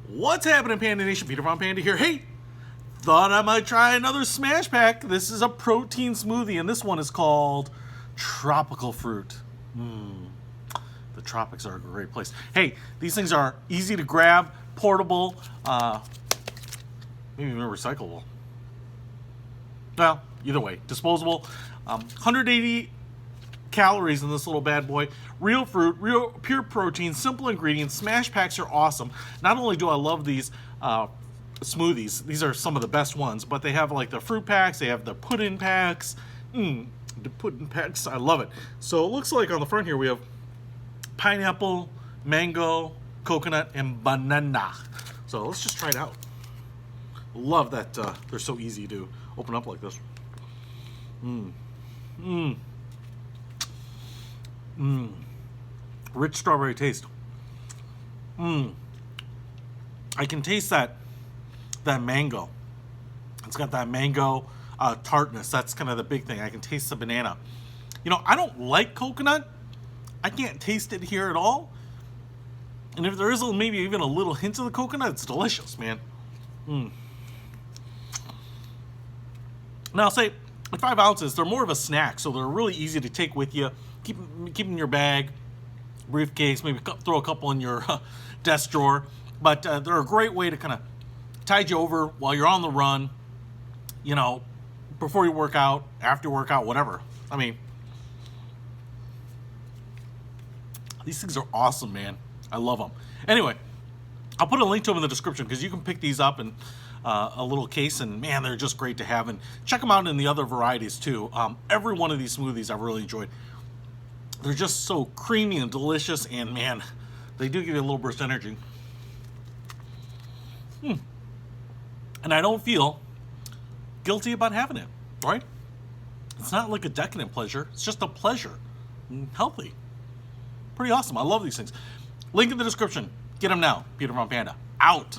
What's happening, Panda Nation? Peter von Panda here. Hey, thought I might try another Smash Pack. This is a protein smoothie, and this one is called Tropical Fruit. The tropics are a great place. Hey, these things are easy to grab, portable, maybe even recyclable. Well, either way, disposable. 180 calories in this little bad boy. Real fruit, real pure protein, simple ingredients. Smash Packs are awesome. Not only do I love these smoothies, these are some of the best ones, but they have like the fruit packs, they have the pudding packs. The pudding packs, I love it. So it looks like on the front here we have pineapple, mango, coconut, and banana. So let's just try it out. Love that they're so easy to open up like this. Rich strawberry taste. I can taste that mango. It's got that mango tartness. That's kind of the big thing. I can taste the banana. You know, I don't like coconut. I can't taste it here at all. And if there is maybe even a little hint of the coconut, it's delicious, man. Now, I'll say at 5 ounces, they're more of a snack, so they're really easy to take with you. Keep in your bag, briefcase, maybe throw a couple in your desk drawer. But they're a great way to kind of tide you over while you're on the run, you know, before you work out, after workout, whatever. I mean, these things are awesome, man. I love them. Anyway, I'll put a link to them in the description because you can pick these up in a little case, and man, they're just great to have. And check them out in the other varieties too. Every one of these smoothies I've really enjoyed. They're just so creamy and delicious, and man, they do give you a little burst of energy. And I don't feel guilty about having it, right? It's not like a decadent pleasure. It's just a pleasure. Healthy. Pretty awesome. I love these things. Link in the description. Get them now. Peter von Panda. Out.